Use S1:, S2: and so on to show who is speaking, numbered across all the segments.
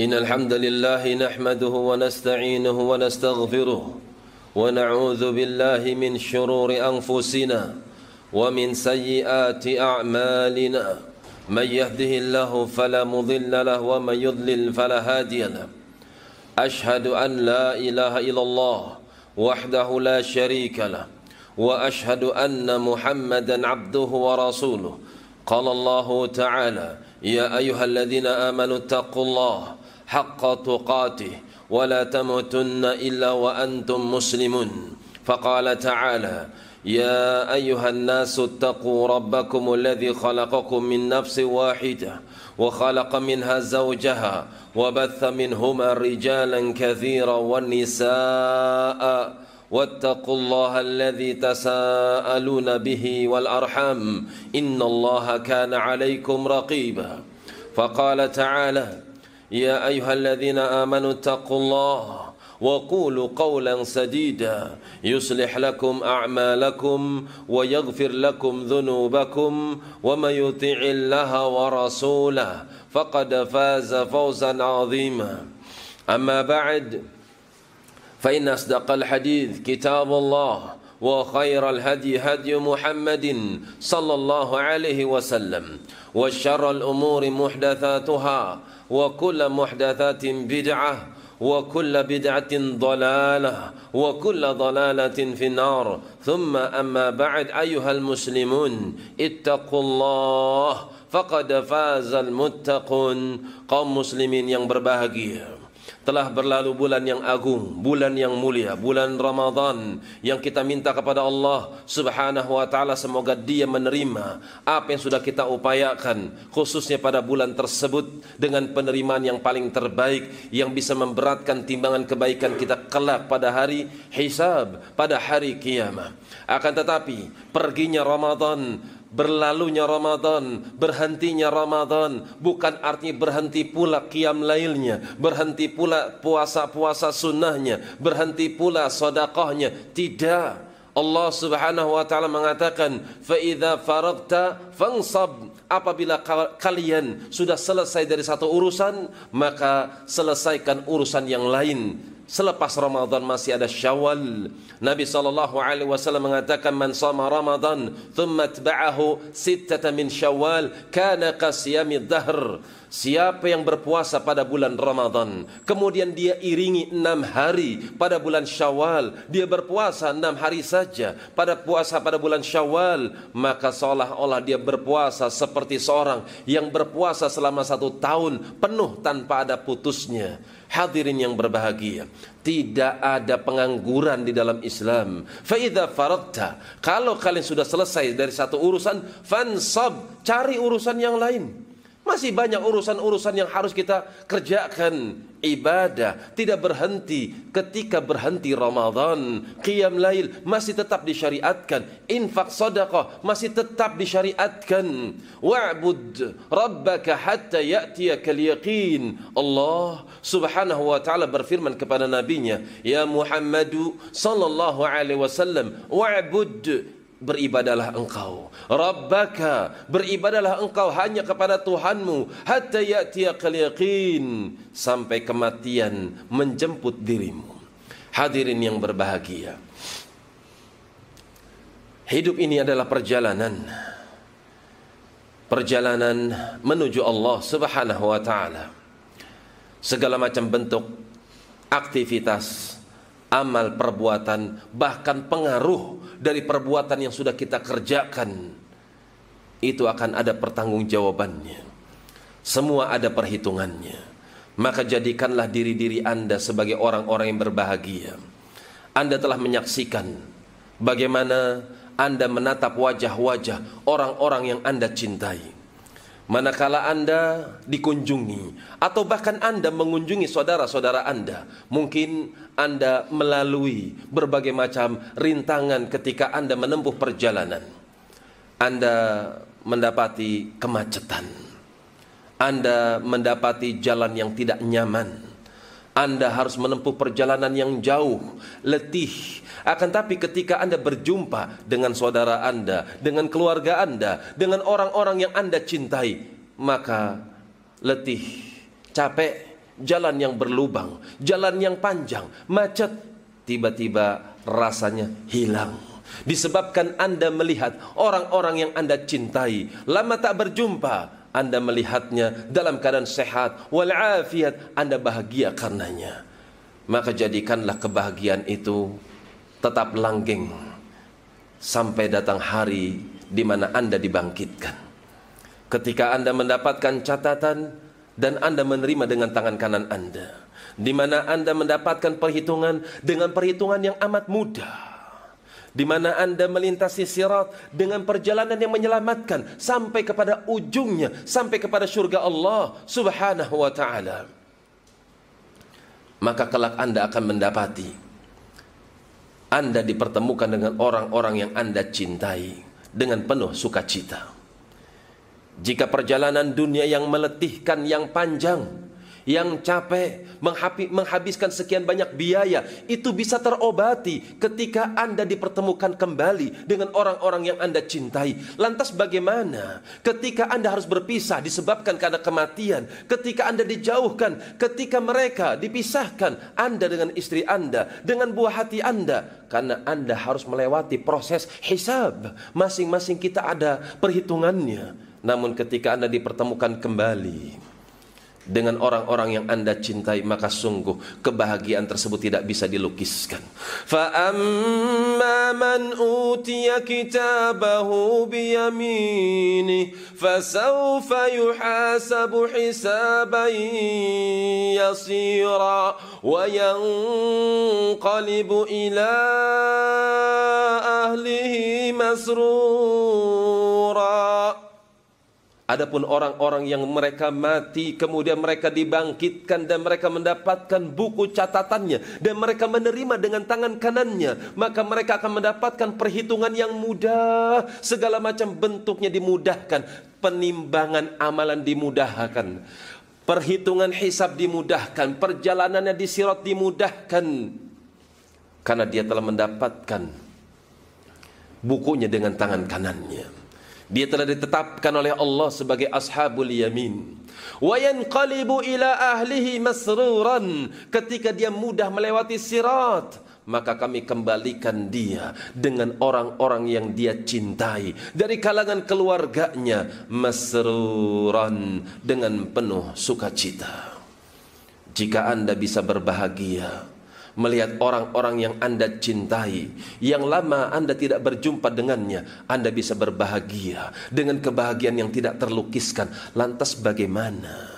S1: إن الحمد لله نحمده ونستعينه ونستغفره ونعوذ بالله من شرور أنفسنا ومن سيئات أعمالنا من يهده الله فلا مضل له ومن يضلل فلا هادي له أشهد أن لا إله إلا الله وحده لا شريك له وأشهد أن محمدا عبده ورسوله قال الله تعالى يا أيها الذين آمنوا اتقوا الله حق تقاته ولا تموتن إلا وأنتم مسلمون فقال تعالى يا أيها الناس اتقوا ربكم الذي خلقكم من نفس واحدة وخلق منها زوجها وبث منهما رجالا كثيرا والنساء واتقوا الله الذي تساءلون به والأرحام إن الله كان عليكم رقيبا فقال تعالى يا أيها الذين آمنوا اتقوا الله وقولوا قولا سديدا يصلح لكم أعمالكم ويغفر لكم ذنوبكم ومن يطع الله ورسوله فقد فاز فوزا عظيما أما بعد فإن أصدق الحديث كتاب الله وخير الهدي هدي محمد صلى الله عليه وسلم وشر الأمور محدثاتها وكل محدثات بدعة وكل بدعة ضلالة وكل ضلالة في النار ثم أما بعد أيها المسلمون اتقوا الله فقد فاز المتقون kaum muslimin yang berbahagia. Telah berlalu bulan yang agung, bulan yang mulia, bulan Ramadan yang kita minta kepada Allah Subhanahu wa taala semoga Dia menerima apa yang sudah kita upayakan khususnya pada bulan tersebut dengan penerimaan yang paling terbaik yang bisa memberatkan timbangan kebaikan kita kelak pada hari hisab, pada hari kiamat. Akan tetapi perginya Ramadan, berlalunya Ramadan, berhentinya Ramadan bukan artinya berhenti pula qiyam lailnya, berhenti pula puasa-puasa sunnahnya, berhenti pula sedekahnya. Tidak. Allah Subhanahu wa taala mengatakan, "Fa idza faragta fansab." Apabila kalian sudah selesai dari satu urusan, maka selesaikan urusan yang lain. Selepas Ramadan masih ada Syawal. Nabi SAW mengatakan, man sama Ramadan thumma atba'ahu sittata min Syawal kana qasiyamid dahr. Siapa yang berpuasa pada bulan Ramadan, kemudian dia iringi 6 hari pada bulan Syawal, dia berpuasa 6 hari saja pada bulan Syawal, maka seolah-olah dia berpuasa seperti seorang yang berpuasa selama 1 tahun penuh tanpa ada putusnya. Hadirin yang berbahagia, tidak ada pengangguran di dalam Islam. Fa idza faragta, kalau kalian sudah selesai dari satu urusan, fansab, cari urusan yang lain. Masih banyak urusan-urusan yang harus kita kerjakan. Ibadah tidak berhenti ketika berhenti Ramadan. Qiyam lail masih tetap disyariatkan. Infak sedekah masih tetap disyariatkan. Wa'bud rabbaka hatta ya'tiyakal yaqin. Allah Subhanahu wa taala berfirman kepada nabinya, ya Muhammadu sallallahu alaihi wasallam, wa'bud, beribadalah engkau, Rabbaka, beribadalah engkau hanya kepada Tuhanmu, hatta ya'tiyakal yaqin, sampai kematian menjemput dirimu. Hadirin yang berbahagia, hidup ini adalah perjalanan menuju Allah Subhanahu wa taala. Segala macam bentuk aktivitas, amal, perbuatan, bahkan pengaruh dari perbuatan yang sudah kita kerjakan, itu akan ada pertanggungjawabannya. Semua ada perhitungannya. Maka jadikanlah diri-diri Anda sebagai orang-orang yang berbahagia. Anda telah menyaksikan bagaimana Anda menatap wajah-wajah orang-orang yang Anda cintai. Manakala Anda dikunjungi atau bahkan Anda mengunjungi saudara-saudara Anda, mungkin Anda melalui berbagai macam rintangan ketika Anda menempuh perjalanan. Anda mendapati kemacetan, Anda mendapati jalan yang tidak nyaman, Anda harus menempuh perjalanan yang jauh, letih. Akan tapi ketika Anda berjumpa dengan saudara Anda, dengan keluarga Anda, dengan orang-orang yang Anda cintai, maka letih, capek jalan yang berlubang, jalan yang panjang, macet. Tiba-tiba rasanya hilang. Disebabkan Anda melihat orang-orang yang Anda cintai, lama tak berjumpa, Anda melihatnya dalam keadaan sehat, walafiat, Anda bahagia karenanya. Maka jadikanlah kebahagiaan itu tetap langgeng sampai datang hari di mana Anda dibangkitkan. Ketika Anda mendapatkan catatan dan Anda menerima dengan tangan kanan Anda, di mana Anda mendapatkan perhitungan dengan perhitungan yang amat mudah, di mana Anda melintasi sirat dengan perjalanan yang menyelamatkan sampai kepada ujungnya, sampai kepada surga Allah Subhanahu wa ta'ala. Maka kelak Anda akan mendapati Anda dipertemukan dengan orang-orang yang Anda cintai dengan penuh sukacita. Jika perjalanan dunia yang meletihkan, yang panjang, yang capek, menghabiskan sekian banyak biaya, itu bisa terobati ketika Anda dipertemukan kembali dengan orang-orang yang Anda cintai. Lantas bagaimana ketika Anda harus berpisah disebabkan karena kematian, ketika Anda dijauhkan, ketika mereka dipisahkan, Anda dengan istri Anda, dengan buah hati Anda, karena Anda harus melewati proses hisab. Masing-masing kita ada perhitungannya. Namun ketika Anda dipertemukan kembali dengan orang-orang yang Anda cintai, maka sungguh kebahagiaan tersebut tidak bisa dilukiskan. Fa amma man utiya kitabahu biyamini fasawfa yuhasabu hisaban yasira wa yanqalibu ila ahlihi masrura. Adapun orang-orang yang mereka mati, kemudian mereka dibangkitkan dan mereka mendapatkan buku catatannya dan mereka menerima dengan tangan kanannya, maka mereka akan mendapatkan perhitungan yang mudah, segala macam bentuknya dimudahkan, penimbangan amalan dimudahkan, perhitungan hisab dimudahkan, perjalanannya di sirat dimudahkan, karena dia telah mendapatkan bukunya dengan tangan kanannya. Dia telah ditetapkan oleh Allah sebagai ashabul yamin. Wa yanqalibu ila ahlihi masruran. Ketika dia mudah melewati sirat, maka kami kembalikan dia dengan orang-orang yang dia cintai dari kalangan keluarganya, masruran, dengan penuh sukacita. Jika Anda bisa berbahagia melihat orang-orang yang Anda cintai, yang lama Anda tidak berjumpa dengannya, Anda bisa berbahagia dengan kebahagiaan yang tidak terlukiskan. Lantas bagaimana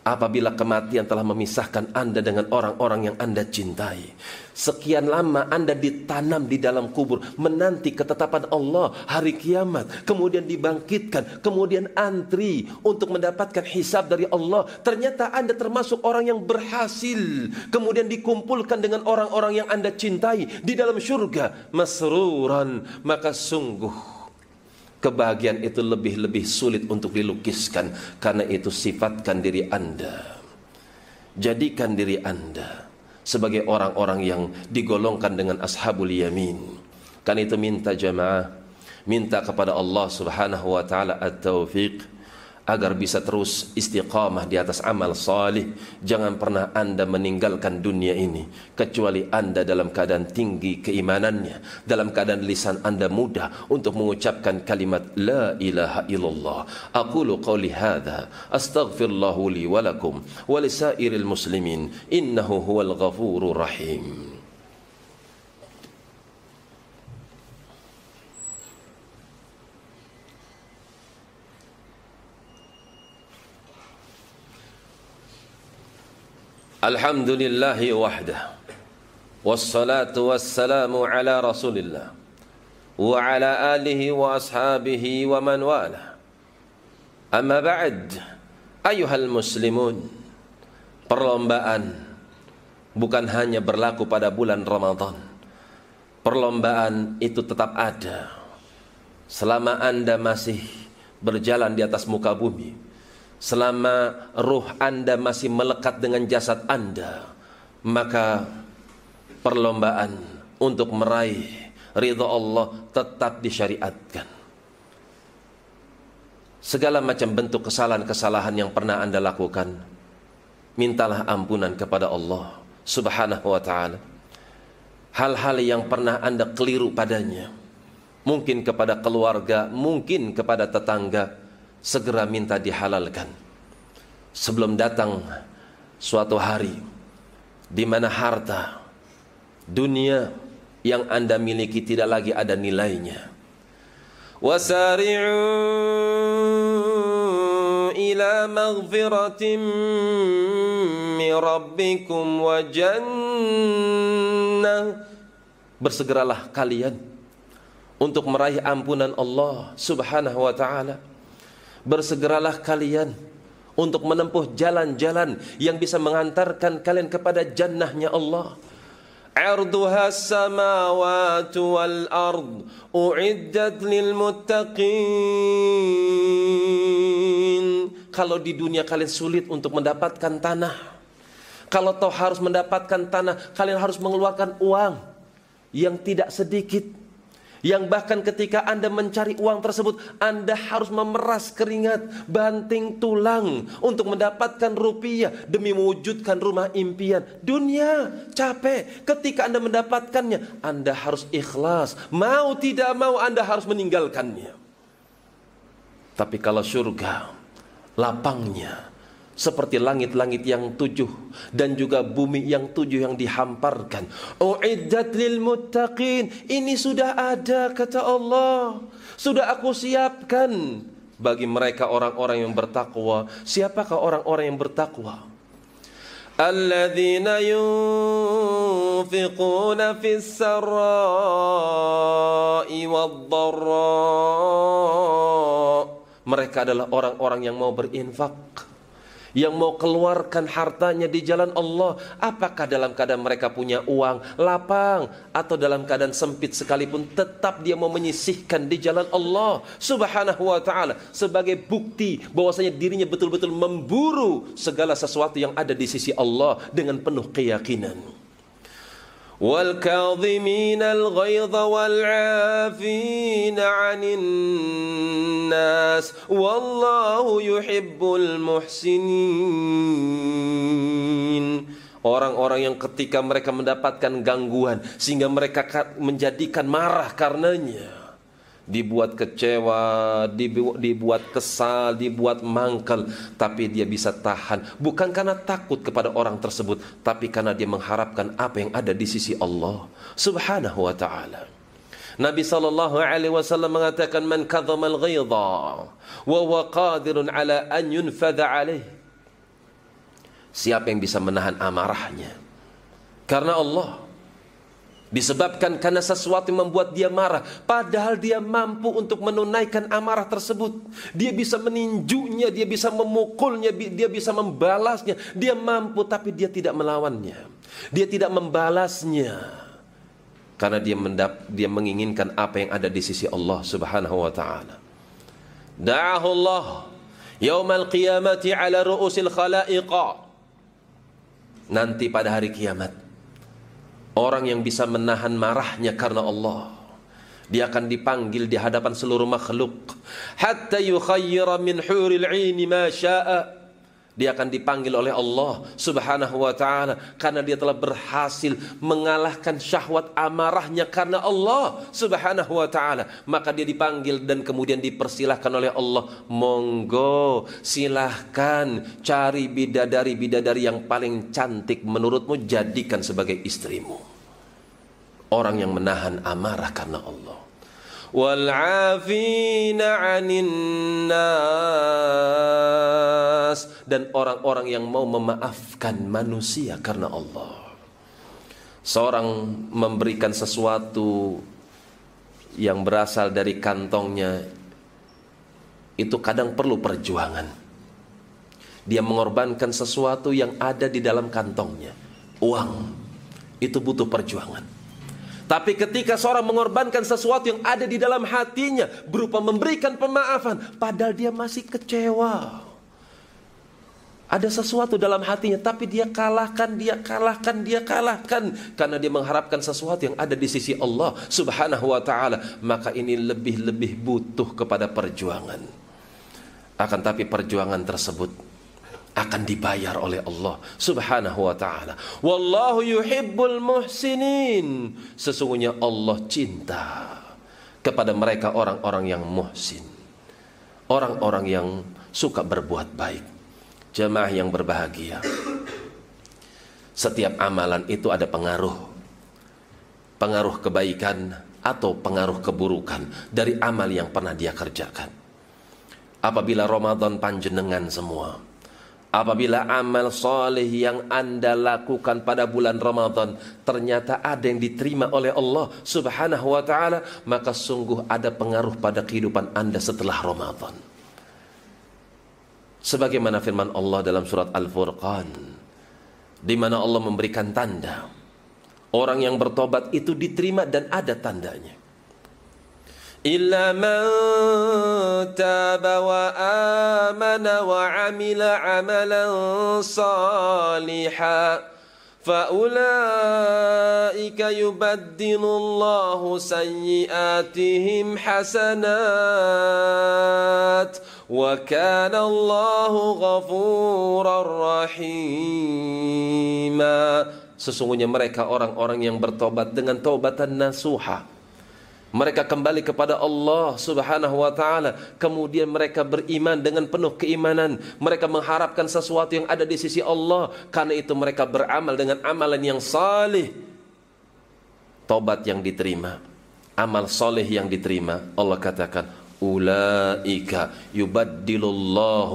S1: apabila kematian telah memisahkan Anda dengan orang-orang yang Anda cintai? Sekian lama Anda ditanam di dalam kubur, menanti ketetapan Allah hari kiamat, kemudian dibangkitkan, kemudian antri untuk mendapatkan hisab dari Allah. Ternyata Anda termasuk orang yang berhasil, kemudian dikumpulkan dengan orang-orang yang Anda cintai di dalam surga, masruran. Maka sungguh kebahagiaan itu lebih-lebih sulit untuk dilukiskan. Karena itu sifatkan diri Anda, jadikan diri Anda sebagai orang-orang yang digolongkan dengan ashabul yamin. Karena itu minta jamaah, minta kepada Allah Subhanahu wa ta'ala at-taufiq agar bisa terus istiqamah di atas amal salih. Jangan pernah Anda meninggalkan dunia ini kecuali Anda dalam keadaan tinggi keimanannya, dalam keadaan lisan Anda mudah untuk mengucapkan kalimat la ilaha illallah. Aqulu qawli hadha astaghfirullahu li wa lakum wa lisairil muslimin innahu huwal ghafurur rahim. Alhamdulillahi wahdah, wassalatu wassalamu ala rasulillah wa ala alihi wa ashabihi wa man wala. Amma ba'd, ayuhal muslimun. Perlombaan bukan hanya berlaku pada bulan Ramadan. Perlombaan itu tetap ada selama Anda masih berjalan di atas muka bumi, selama ruh Anda masih melekat dengan jasad Anda. Maka perlombaan untuk meraih ridha Allah tetap disyariatkan. Segala macam bentuk kesalahan-kesalahan yang pernah Anda lakukan, mintalah ampunan kepada Allah Subhanahu wa ta'ala. Hal-hal yang pernah Anda keliru padanya, mungkin kepada keluarga, mungkin kepada tetangga, segera minta dihalalkan sebelum datang suatu hari di mana harta dunia yang Anda miliki tidak lagi ada nilainya. Wasari'u ila maghfiratin min rabbikum wa jannah. Bersegeralah kalian untuk meraih ampunan Allah Subhanahu wa ta'ala. Bersegeralah kalian untuk menempuh jalan-jalan yang bisa mengantarkan kalian kepada jannahnya Allah. Arduha as-samawati wal ard u'iddat lil muttaqin. Kalau di dunia kalian sulit untuk mendapatkan tanah, kalau toh harus mendapatkan tanah, kalian harus mengeluarkan uang yang tidak sedikit, yang bahkan ketika Anda mencari uang tersebut, Anda harus memeras keringat, banting tulang untuk mendapatkan rupiah demi mewujudkan rumah impian. Dunia capek, ketika Anda mendapatkannya, Anda harus ikhlas. Mau tidak mau Anda harus meninggalkannya. Tapi kalau surga, lapangnya seperti langit-langit yang 7 dan juga bumi yang 7 yang dihamparkan. U'iddat lil muttaqin. Ini sudah ada, kata Allah. Sudah aku siapkan bagi mereka orang-orang yang bertakwa. Siapakah orang-orang yang bertakwa? Alladzina yunfiquna fis sarra'i wad-dharra. Mereka adalah orang-orang yang mau berinfak, yang mau keluarkan hartanya di jalan Allah. Apakah dalam keadaan mereka punya uang lapang atau dalam keadaan sempit sekalipun, tetap dia mau menyisihkan di jalan Allah Subhanahu wa ta'ala sebagai bukti bahwasanya dirinya betul-betul memburu segala sesuatu yang ada di sisi Allah dengan penuh keyakinan. Wal kadhiminal ghaidha wal 'afina 'anil nas wallahu yuhibbul muhsinin. Orang-orang yang ketika mereka mendapatkan gangguan sehingga mereka menjadikan marah karenanya, dibuat kecewa, dibuat kesal, dibuat mangkel, tapi dia bisa tahan, bukan karena takut kepada orang tersebut, tapi karena dia mengharapkan apa yang ada di sisi Allah Subhanahu wa ta'ala. Nabi SAW mengatakan, man kadhamal ghaidha wa huwa qadirun ala an yunfadha alaih. Siapa yang bisa menahan amarahnya karena Allah, disebabkan karena sesuatu yang membuat dia marah, padahal dia mampu untuk menunaikan amarah tersebut. Dia bisa meninjunya, dia bisa memukulnya, dia bisa membalasnya. Dia mampu, tapi dia tidak melawannya, dia tidak membalasnya, karena dia menginginkan apa yang ada di sisi Allah Subhanahu wa ta'ala. Da'ahu Allah yaumal qiyamati ala ru'usil khalaiqa. Nanti pada hari kiamat, orang yang bisa menahan marahnya karena Allah, dia akan dipanggil di hadapan seluruh makhluk. Hatta yukhayyira min huril 'aini ma syaa. Dia akan dipanggil oleh Allah Subhanahu wa ta'ala karena dia telah berhasil mengalahkan syahwat amarahnya karena Allah Subhanahu wa ta'ala. Maka dia dipanggil dan kemudian dipersilahkan oleh Allah, monggo silahkan cari bidadari-bidadari yang paling cantik menurutmu, jadikan sebagai istrimu. Orang yang menahan amarah karena Allah. Wal 'afina 'anil nas. Dan orang-orang yang mau memaafkan manusia karena Allah. Seorang memberikan sesuatu yang berasal dari kantongnya, itu kadang perlu perjuangan. Dia mengorbankan sesuatu yang ada di dalam kantongnya, uang, itu butuh perjuangan. Tapi ketika seorang mengorbankan sesuatu yang ada di dalam hatinya berupa memberikan pemaafan, padahal dia masih kecewa, ada sesuatu dalam hatinya, tapi dia kalahkan karena dia mengharapkan sesuatu yang ada di sisi Allah Subhanahu wa ta'ala. Maka ini lebih butuh kepada perjuangan. Akan tapi perjuangan tersebut akan dibayar oleh Allah Subhanahu wa ta'ala. Wallahu yuhibbul muhsinin. Sesungguhnya Allah cinta kepada mereka orang-orang yang muhsin, orang-orang yang suka berbuat baik. Jemaah yang berbahagia, setiap amalan itu ada pengaruh kebaikan atau pengaruh keburukan dari amal yang pernah dia kerjakan. Apabila Ramadan panjenengan semua, apabila amal soleh yang Anda lakukan pada bulan Ramadan ternyata ada yang diterima oleh Allah Subhanahu wa ta'ala, maka sungguh ada pengaruh pada kehidupan Anda setelah Ramadan. Sebagaimana firman Allah dalam surat Al-Furqan, di mana Allah memberikan tanda orang yang bertobat itu diterima, dan ada tandanya. Illa man taba wa amana wa amila amalan salihan fa ulaika yubaddilullahu sayyiatihim hasanat wa kana Allahu ghafurar rahima. Sesungguhnya mereka orang-orang yang bertobat dengan taubatan nasuha. Mereka kembali kepada Allah Subhanahu wa ta'ala, kemudian mereka beriman dengan penuh keimanan. Mereka mengharapkan sesuatu yang ada di sisi Allah. Karena itu mereka beramal dengan amalan yang salih. Tobat yang diterima, amal soleh yang diterima, Allah katakan ulaika yubaddilullahu